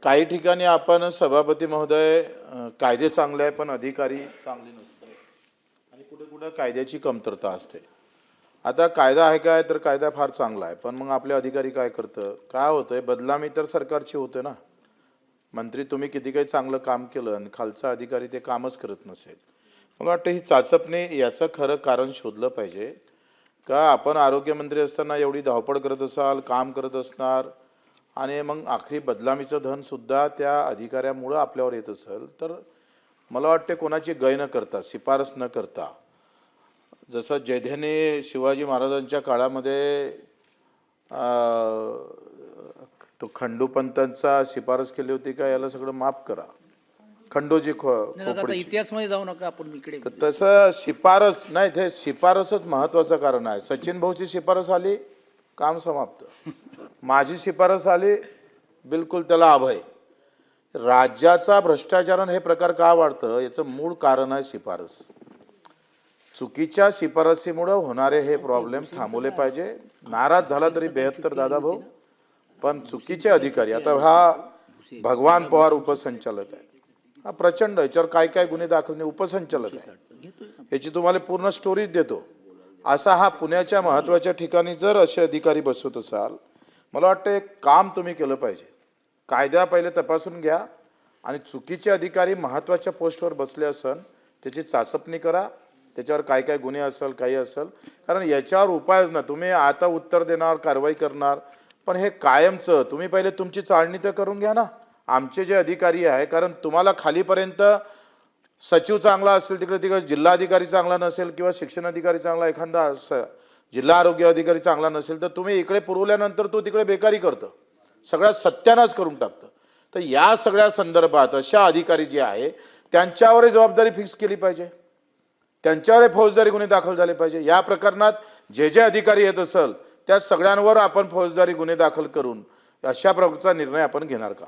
काही ठिकाणी आपण सभापती महोदय कायदे चांगले आहे पण अधिकारी चांगले नसते आणि कुठे कुठे कायद्याची कमतरता असते। आता कायदा आहे काय तर कायदा फार चांगला आहे पण मग आपले अधिकारी काय करतं काय होतंय बदनामी तर सरकारची होते ना। मंत्री तुम्ही किती काही चांगलं काम केलं आणि खालचा अधिकारी ते कामच करत नसेल मला वाटतं ही चाचपणी याचं खरं कारण शोधलं पाहिजे का आपण आरोग्यमंत्री असताना एवढी धावपळ करत असाल काम करत असणार आणि मग आखरी बदनामीचं धन सुद्धा त्या अधिकाऱ्यामुळे आपल्यावर येत असेल तर मला वाटते कोणाची गय न करता शिफारस न करता जसं जयध्याने शिवाजी महाराजांच्या काळामध्ये तो खंडूपंतांचा शिफारस केली होती का याला सगळं माफ करा खंडोजी खोपडीची इतिहासमध्ये जाऊ नका आपण इकडे तर तसं शिफारस नाही ते शिफारसच महत्त्वाचं कारण आहे। सचिन भाऊची शिफारस आली काम समाप्त माझी शिफारस आली बिलकुल त्याला अभय। राज्याचा भ्रष्टाचारण हे प्रकार का वाढतं याचं मूळ कारण आहे शिफारस। चुकीच्या शिफारसीमुळे होणारे हे प्रॉब्लेम थांबवले पाहिजे। नाराज झाला तरी 72 दादा भाऊ पण चुकीचे अधिकारी आता हा भगवान पवार उपसंचालक आहे हा प्रचंड याच्यावर काय काय गुन्हे दाखल उपसंचालक आहे याची तुम्हाला पूर्ण स्टोरीज देतो। असा हा पुण्याच्या महत्त्वाच्या ठिकाणी जर असे अधिकारी बसवत असाल मला वाटतं एक काम तुम्ही केलं पाहिजे कायदा पहिले तपासून घ्या आणि चुकीचे अधिकारी महत्त्वाच्या पोस्टवर बसले असन त्याची चाचपणी करा त्याच्यावर काय काय गुन्हे असेल काही असेल कारण याच्यावर उपायच ना। तुम्ही आता उत्तर देणार कारवाई करणार पण हे कायमचं तुम्ही पहिले तुमची चाळणी तर करून घ्या ना। आमचे जे अधिकारी आहे कारण तुम्हाला खालीपर्यंत सचिव चांगला असेल तिकडे तिकडे जिल्हाधिकारी चांगला नसेल किंवा शिक्षण अधिकारी चांगला एखादा जिल्हा आरोग्य अधिकारी चांगला नसेल तर तुम्ही इकडे पुरवल्यानंतर तो तिकडे बेकारी करतं सगळ्या सत्यानाश करून टाकतं। तर या सगळ्या संदर्भात अशा अधिकारी जे आहे त्यांच्यावर जबाबदारी फिक्स केली पाहिजे त्यांच्यावर फौजदारी गुन्हे दाखल झाले पाहिजे। या प्रकरणात जे जे अधिकारी येत असेल त्या सगळ्यांवर आपण फौजदारी गुन्हे दाखल करून अशा प्रकारचा निर्णय आपण घेणार का।